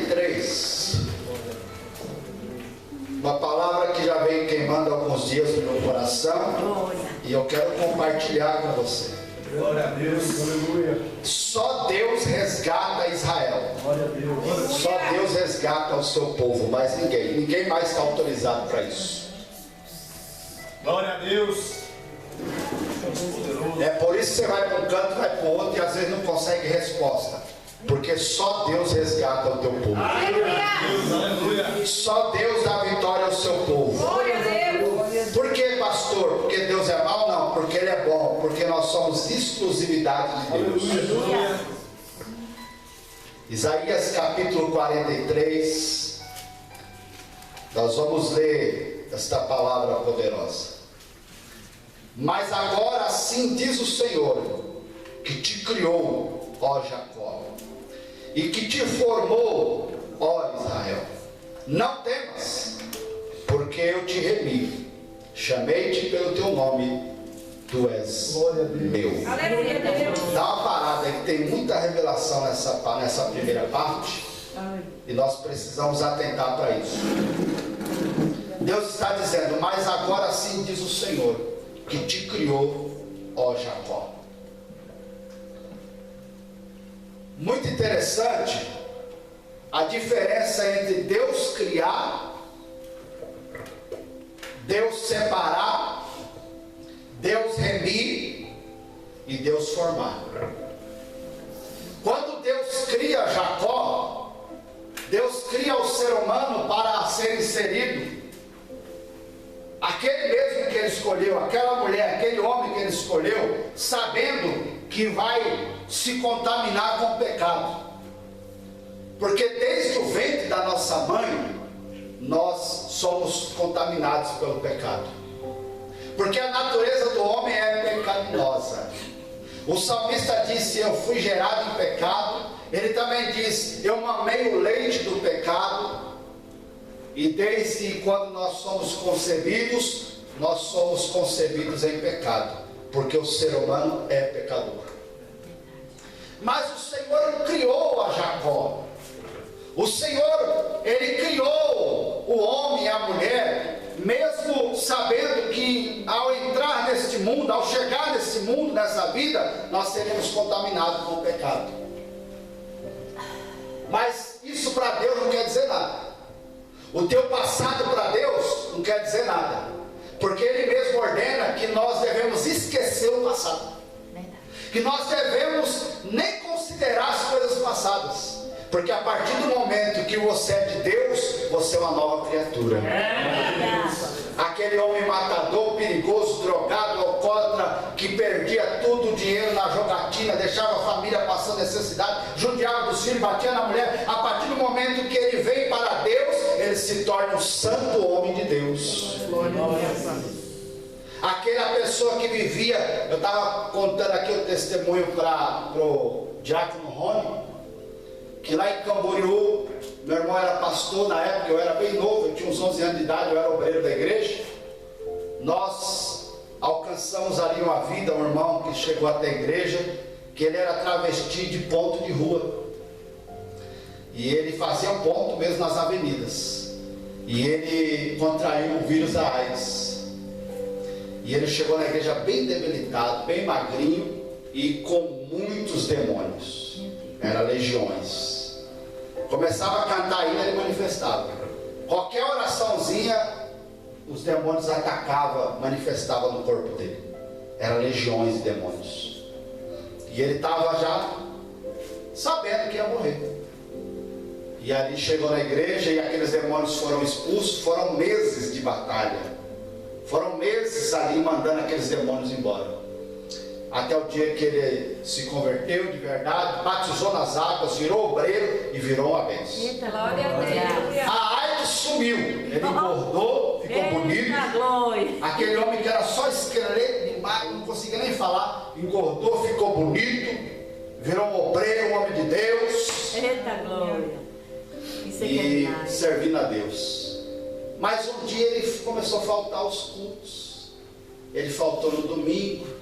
43. Uma palavra que já vem queimando alguns dias no meu coração. E eu quero compartilhar com você. Glória a Deus, aleluia. Só Deus resgata Israel. Glória a Deus. Só Deus resgata o seu povo, mas ninguém mais está autorizado para isso. Glória a Deus. É por isso que você vai para um canto, vai para o outro e às vezes não consegue resposta. Porque só Deus resgata o teu povo. Aleluia. Só Deus dá vitória ao seu povo. Glória a Deus. Por que, pastor? Porque Deus é mau? Não, porque Ele é bom. Porque nós somos exclusividade de Deus. Aleluia. Isaías capítulo 43. Nós vamos ler esta palavra poderosa. Mas agora assim diz o Senhor, que te criou, ó Jacó, e que te formou, ó Israel. Não temas, porque eu te remi, chamei-te pelo teu nome, tu és meu. Aleluia, Deus. Dá uma parada aí, que tem muita revelação nessa primeira parte, e nós precisamos atentar para isso. Deus está dizendo, mas agora assim diz o Senhor, que te criou, ó Jacó. Muito interessante a diferença entre Deus criar, Deus separar, Deus remir e Deus formar. Quando Deus cria Jacó, Deus cria o ser humano para ser inserido. Aquele mesmo que ele escolheu, aquela mulher, aquele homem que ele escolheu, sabendo que vai se contaminar com o pecado. Porque desde o ventre da nossa mãe, nós somos contaminados pelo pecado. Porque a natureza do homem é pecaminosa. O salmista disse, eu fui gerado em pecado. Ele também diz, eu mamei o leite do pecado. E desde quando nós somos concebidos em pecado, porque o ser humano é pecador. Mas o Senhor não criou a Jacó. O Senhor, Ele criou o homem e a mulher, mesmo sabendo que ao entrar neste mundo, ao chegar nesse mundo, nessa vida, nós seremos contaminados com o pecado. Mas isso para Deus não quer dizer nada. O teu passado para Deus não quer dizer nada, porque Ele mesmo ordena que nós devemos esquecer o passado, que nós devemos nem considerar as coisas passadas, porque a partir do momento que você é de Deus, você é uma nova criatura. Aquele homem matador, perigoso, drogado, alcoólatra, que perdia tudo o dinheiro na jogatina, deixava a família passando necessidade, judiava dos filhos, batia na mulher. A partir do momento que ele vem para Deus, ele se torna um santo homem de Deus. Aquela pessoa que vivia, eu estava contando aqui o testemunho para o diácono Rony, que lá em Camboriú, meu irmão era pastor na época, eu era bem novo, eu tinha uns 11 anos de idade, eu era obreiro da igreja. Nós alcançamos ali uma vida, um irmão que chegou até a igreja, que ele era travesti de ponto de rua. E ele fazia ponto mesmo nas avenidas. E ele contraiu o vírus da AIDS. E ele chegou na igreja bem debilitado, bem magrinho e com muitos demônios. Era legiões. Começava a cantar ainda, ele manifestava. Qualquer oraçãozinha, os demônios atacavam, manifestavam no corpo dele. Era legiões de demônios. E ele estava já sabendo que ia morrer. E ali chegou na igreja e aqueles demônios foram expulsos. Foram meses de batalha. Foram meses ali mandando aqueles demônios embora. Até o dia que ele se converteu de verdade, batizou nas águas, virou obreiro e virou uma bênção. Glória a Deus. A AIDS sumiu, ele engordou, ficou bonito. Aquele homem que era só esqueleto, não conseguia nem falar, engordou, ficou bonito, virou um obreiro, um homem de Deus. Eita glória. E servindo a Deus. Mas um dia ele começou a faltar aos cultos. Ele faltou no domingo.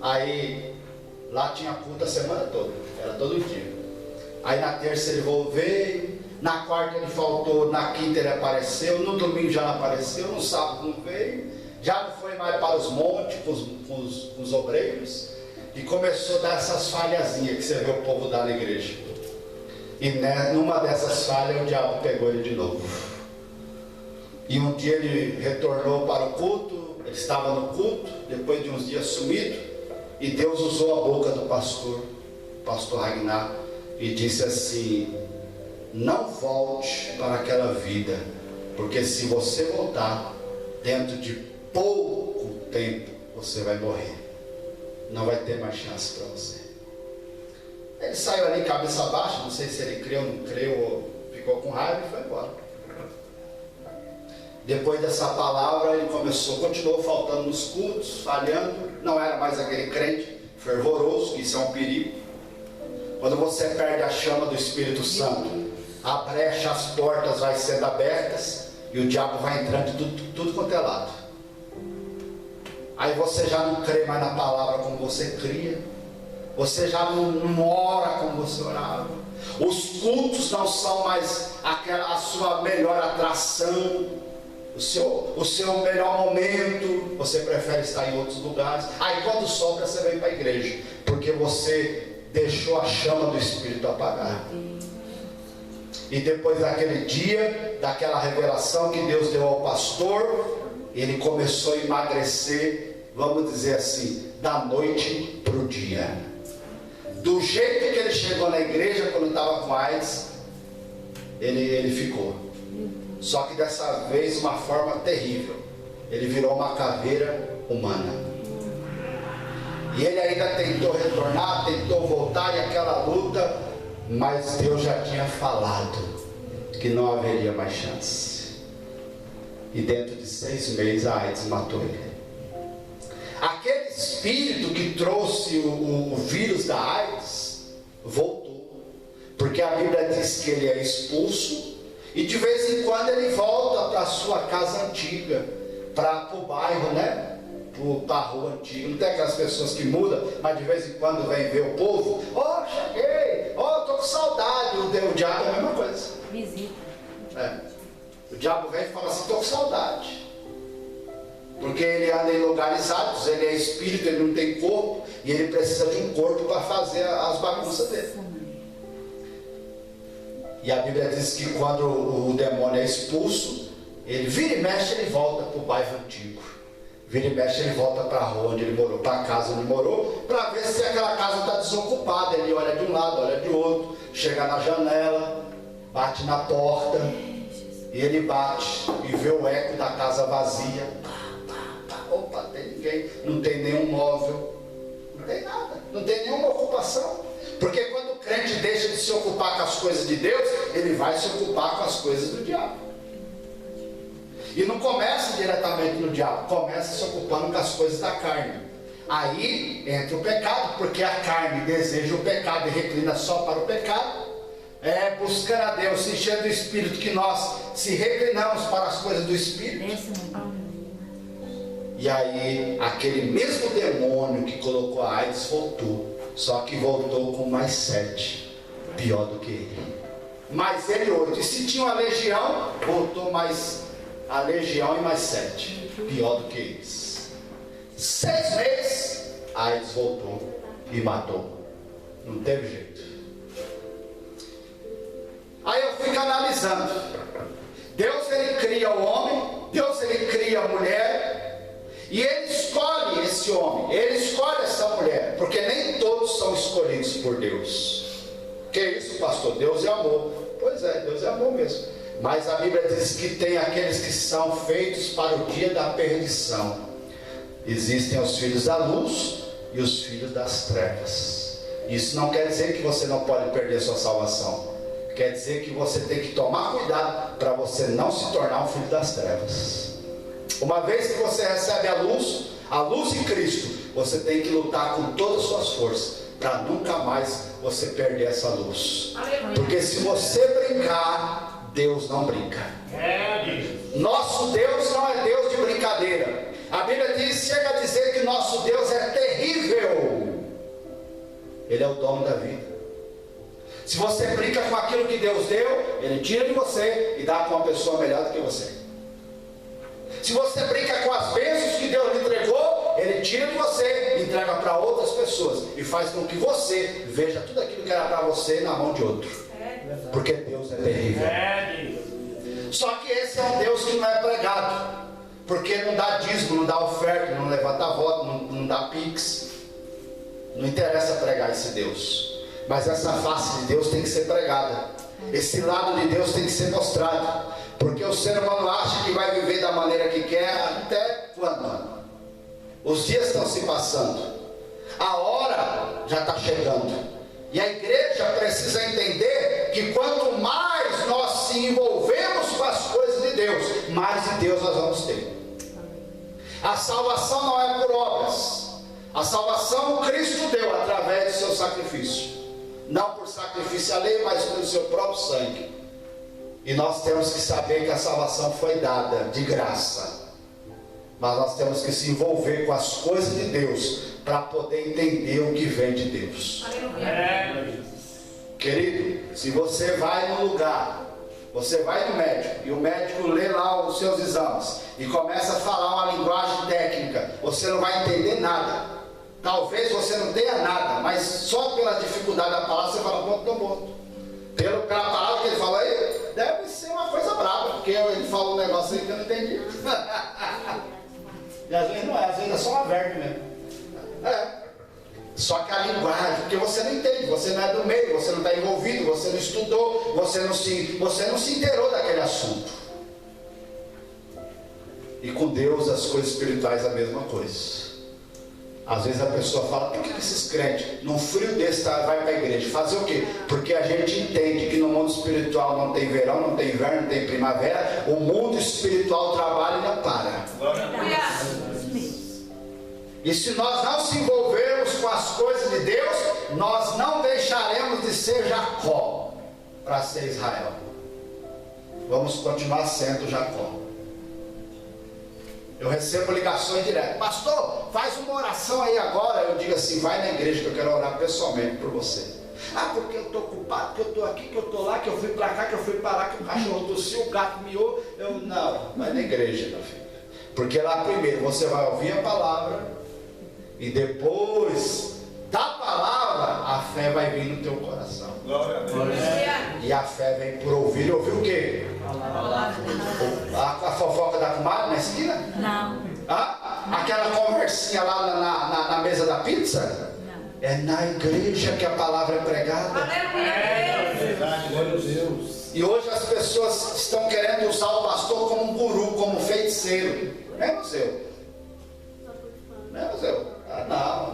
Aí lá tinha culto a semana toda, era todo dia. Aí na terça ele veio, Na quarta ele faltou, na quinta ele apareceu, no domingo já não apareceu, no sábado não veio, já não foi mais para os montes, com os obreiros, e começou a dar essas falhazinhas que você vê o povo dar na igreja. E numa dessas falhas o diabo pegou ele de novo. E um dia ele retornou para o culto, ele estava no culto, depois de uns dias sumido, e Deus usou a boca do pastor Ragnar, e disse assim: não volte para aquela vida, porque se você voltar, dentro de pouco tempo você vai morrer, não vai ter mais chance para você. Ele saiu ali cabeça baixa, não sei se ele creu ou não creu, ou ficou com raiva e foi embora. Depois dessa palavra ele continuou faltando nos cultos, falhando, não era mais aquele crente fervoroso, que isso é um perigo. Quando você perde a chama do Espírito Santo, a brecha, as portas vai sendo abertas e o diabo vai entrando de tudo quanto é lado. Aí você já não crê mais na palavra como você cria, você já não ora como você orava, os cultos não são mais a sua melhor atração, o seu melhor momento, você prefere estar em outros lugares. Aí quando sobra você vem para a igreja, porque você deixou a chama do Espírito apagar. E depois daquele dia, daquela revelação que Deus deu ao pastor, ele começou a emagrecer, vamos dizer assim, da noite para o dia. Do jeito que ele chegou na igreja quando estava com AIDS, ele ficou. Só que dessa vez uma forma terrível. Ele virou uma caveira humana. E ele ainda tentou retornar, tentou voltar, e aquela luta, mas Deus já tinha falado que não haveria mais chance. E dentro de 6 meses a AIDS matou ele. Aquele espírito que trouxe o vírus da AIDS voltou, porque a Bíblia diz que ele é expulso, e de vez em quando ele volta para a sua casa antiga, para o bairro, né? Para a rua antiga. Não tem aquelas pessoas que mudam, mas de vez em quando vem ver o povo. Cheguei, estou com saudade. O diabo é a mesma coisa. Visita. O diabo vem e fala assim: estou com saudade. Porque ele anda em lugares altos, ele é espírito, ele não tem corpo, e ele precisa de um corpo para fazer as bagunças dele. E a Bíblia diz que quando o demônio é expulso, ele vira e mexe, ele volta para o bairro antigo. Vira e mexe, ele volta para a rua onde ele morou, para a casa onde ele morou, para ver se aquela casa está desocupada. Ele olha de um lado, olha de outro, chega na janela, bate na porta, e ele bate e vê o eco da casa vazia. Opa, não tem ninguém, não tem nenhum móvel, não tem nada, não tem nenhuma ocupação. Porque quando o crente deixa de se ocupar com as coisas de Deus, ele vai se ocupar com as coisas do diabo. E não começa diretamente no diabo, começa se ocupando com as coisas da carne. Aí entra o pecado, porque a carne deseja o pecado e reclina só para o pecado. Buscando a Deus, se enchendo do Espírito, que nós se reclinamos para as coisas do Espírito. E aí aquele mesmo demônio que colocou a AIDS voltou. Só que voltou com mais 7, pior do que ele. Mais ele 8. E se tinha uma legião, voltou mais a legião e mais 7, pior do que eles. 6 meses, a AIDS voltou e matou. Não teve jeito. Aí eu fico analisando. Deus, ele cria o homem, Deus, ele cria a mulher, e ele escolhe esse homem, ele escolhe essa mulher, porque nem todos são escolhidos por Deus. Que isso, pastor? Deus é amor. Pois é, Deus é amor mesmo. Mas a Bíblia diz que tem aqueles que são feitos para o dia da perdição. Existem os filhos da luz e os filhos das trevas. Isso não quer dizer que você não pode perder sua salvação. Quer dizer que você tem que tomar cuidado para você não se tornar um filho das trevas. Uma vez que você recebe a luz em Cristo, você tem que lutar com todas as suas forças para nunca mais você perder essa luz. Porque se você brincar, Deus não brinca. Nosso Deus não é Deus de brincadeira. A Bíblia chega a dizer que nosso Deus é terrível. Ele é o dono da vida. Se você brinca com aquilo que Deus deu, Ele tira de você e dá para uma pessoa melhor do que você. Se você brinca com as bênçãos que Deus lhe entregou, Ele tira de você e entrega para outras pessoas. E faz com que você veja tudo aquilo que era para você na mão de outro. Porque Deus é terrível. Só que esse é um Deus que não é pregado. Porque não dá dízimo, não dá oferta, não levanta voto, não dá pix. Não interessa pregar esse Deus. Mas essa face de Deus tem que ser pregada. Esse lado de Deus tem que ser mostrado. Porque o ser humano acha que vai viver da maneira que quer até quando? Os dias estão se passando. A hora já está chegando. E a igreja precisa entender que quanto mais nós se envolvemos com as coisas de Deus, mais de Deus nós vamos ter. A salvação não é por obras. A salvação Cristo deu através do seu sacrifício. Não por sacrifício alheio, mas pelo seu próprio sangue. E nós temos que saber que a salvação foi dada de graça. Mas nós temos que se envolver com as coisas de Deus para poder entender o que vem de Deus. Querido, se você vai num lugar, você vai no médico e o médico lê lá os seus exames e começa a falar uma linguagem técnica, você não vai entender nada. Talvez você não tenha nada, mas só pela dificuldade da palavra você fala, pronto, estou morto. Pela palavra que ele falou aí, deve ser uma coisa brava, porque ele falou um negócio aí que eu não entendi. E às vezes não é, às vezes é só uma verba mesmo. Só que a linguagem, porque você não entende, você não é do meio, você não está envolvido, você não estudou, você não se inteirou daquele assunto. E com Deus as coisas espirituais é a mesma coisa. Às vezes a pessoa fala, por que esses crentes, num frio desse, vai para a igreja? Fazer o quê? Porque a gente entende que no mundo espiritual não tem verão, não tem inverno, não tem primavera. O mundo espiritual trabalha e não para. E se nós não se envolvermos com as coisas de Deus, nós não deixaremos de ser Jacó para ser Israel. Vamos continuar sendo Jacó. Eu recebo ligações direto. Pastor, faz uma oração aí agora. Eu digo assim, vai na igreja que eu quero orar pessoalmente por você. Ah, porque eu estou ocupado, que eu estou aqui, que eu estou lá, que eu fui para cá, que eu fui para lá, que o cachorro tossiu, o gato miou. Não, vai na igreja, meu filho. Porque lá primeiro você vai ouvir a palavra e depois da palavra a fé vai vir no teu coração. Glória a Deus. E a fé vem por ouvir. Ouvir o quê? A fofoca da comadre na esquina? Não. Aquela conversinha lá na mesa da pizza? Não. É na igreja que a palavra é pregada. Glória a Deus. E hoje as pessoas estão querendo usar o pastor como um guru, como um feiticeiro. Menos eu. Menos eu.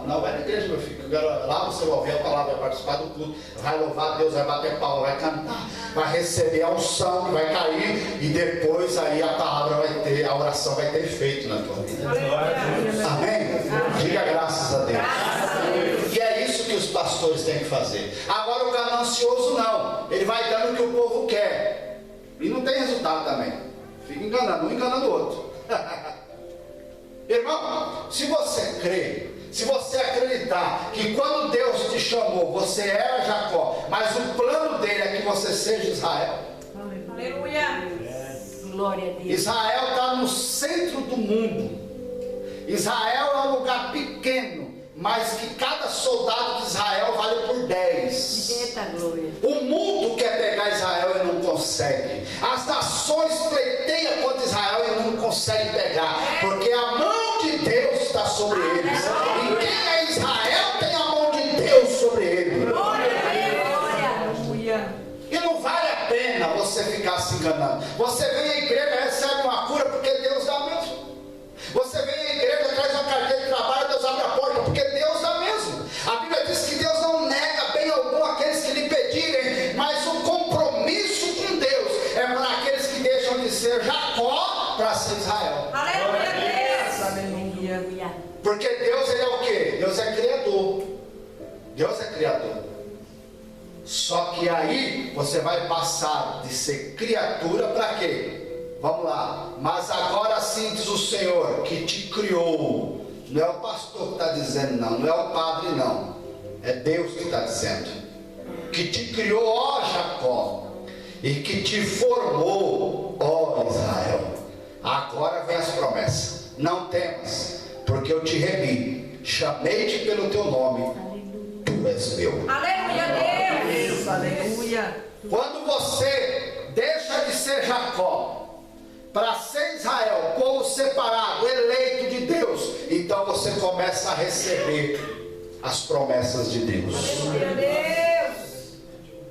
Não vai na igreja, meu filho. Lá você vai ouvir a palavra, vai participar do culto, vai louvar a Deus, vai bater palma, vai cantar, vai receber a unção que vai cair, e depois aí a palavra vai ter, a oração vai ter efeito na tua vida. Amém? Diga graças a Deus. E é isso que os pastores têm que fazer. Agora o ganancioso não, ele vai dando o que o povo quer, e não tem resultado também. Fica enganando, um enganando o outro. Irmão, se você crê, se você acreditar que quando Deus te chamou, você era Jacó, mas o plano dele é que você seja Israel. Aleluia. Glória a Deus. Israel está no centro do mundo. Israel é um lugar pequeno, mas que cada soldado de Israel vale por 10. Eita glória. O mundo quer pegar Israel e não consegue. As nações pleiteiam contra Israel e não conseguem pegar, porque a mão de Deus está sobre eles. E quem é Israel tem a mão de Deus sobre ele. E não vale a pena você ficar se enganando. Você vem à igreja e recebe uma cura porque Deus dá mesmo. Você vem à igreja e traz uma carteira de trabalho, Deus abre a porta porque Deus dá mesmo. A Bíblia diz que Deus não nega bem algum àqueles que lhe pedirem, mas o compromisso com Deus é para aqueles que deixam de ser Jacó para ser Israel. Aleluia. Porque Deus, ele é o quê? Deus é criador. Deus é criador. Só que aí você vai passar de ser criatura para quê? Vamos lá. Mas agora sim diz o Senhor que te criou. Não é o pastor que está dizendo não é o padre não. É Deus que está dizendo. que te criou, ó Jacó, e que te formou, ó Israel. Agora vem as promessas. Não temas, porque eu te remi, chamei-te pelo teu nome, tu és meu. Aleluia, Deus. Aleluia. Quando você deixa de ser Jacó para ser Israel, povo separado, eleito de Deus, então você começa a receber as promessas de Deus. Aleluia, Deus.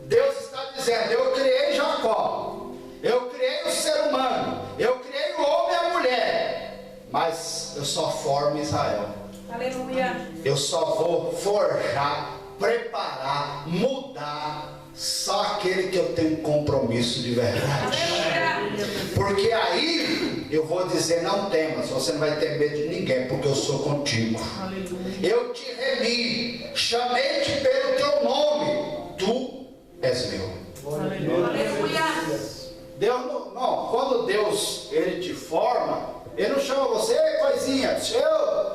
Deus está dizendo: eu criei Jacó, eu criei o ser humano, eu criei o homem e a mulher, mas eu só formo Israel. Aleluia. Eu só vou forjar, preparar, mudar só aquele que eu tenho compromisso de verdade. Porque aí eu vou dizer: não temas, você não vai ter medo de ninguém, porque eu sou contigo. Eu te remi, chamei-te pelo teu nome, tu és meu. Aleluia. Deus não, quando Deus ele te forma, ele não chama você, coisinha,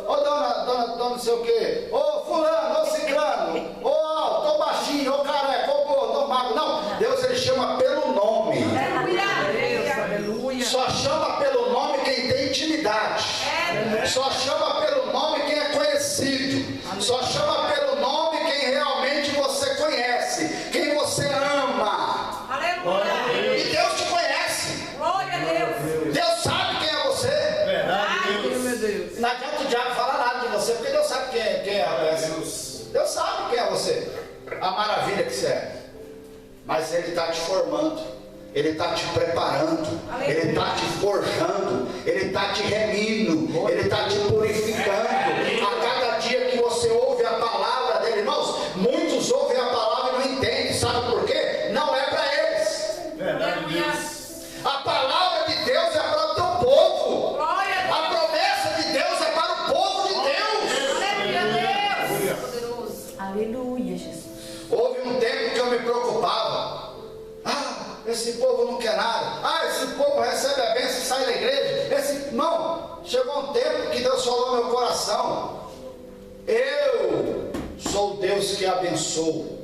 ô dona não sei o que, ô fulano, ô ciclano, ô alto, ô baixinho, ô careca, ô gordo, ô magro. Não, Deus ele chama pelo nome. Aleluia. Só chama pelo nome quem tem intimidade. Só chama pelo nome quem é conhecido. Só chama pelo nome quem realmente você conhece, quem você ama. Aleluia. E Deus te conhece. Glória a Deus. Deus sabe quem é você. Não adianta o diabo falar nada de você, porque Deus sabe quem é a pessoa. Deus sabe quem é você, a maravilha que você é. Mas Ele está te formando, Ele está te preparando, Ele está te forjando, Ele está te remindo, Ele está te purificando. A cada dia que você ouve a palavra dele, irmãos, muitos ouvem a palavra e não entendem. Sabe por quê? Não é para eles. A palavra de Deus é para o teu povo. A promessa de Deus é para o povo de Deus. Aleluia, Jesus. Houve um tempo que eu me preocupava. Esse povo não quer nada. Esse povo recebe a bênção e sai da igreja. Não, chegou um tempo que Deus falou no meu coração: eu sou o Deus que abençoo,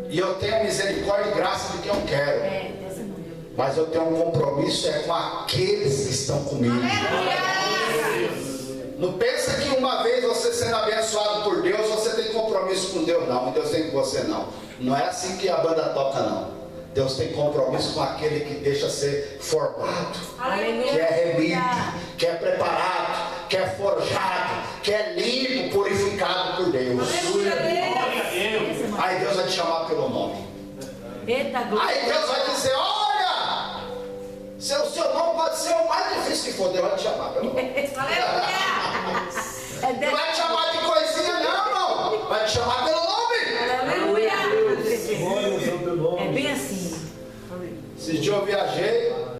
e eu tenho misericórdia e graça de quem eu quero. Mas eu tenho um compromisso com aqueles que estão comigo. Não pensa que uma vez você sendo abençoado por Deus, você tem compromisso com Deus, não. E Deus tem com você, não. Não é assim que a banda toca, não. Deus tem compromisso com aquele que deixa ser formado, que é remido, que é preparado, que é forjado, que é limpo, purificado por Deus. Aí Deus vai te chamar pelo nome. Aí Deus vai dizer: olha, o seu nome pode ser o mais difícil que for, Deus vai te chamar pelo nome. Não vai te chamar de coisinha, não. Vai te chamar pelo nome. É bem assim. Esse dia eu viajei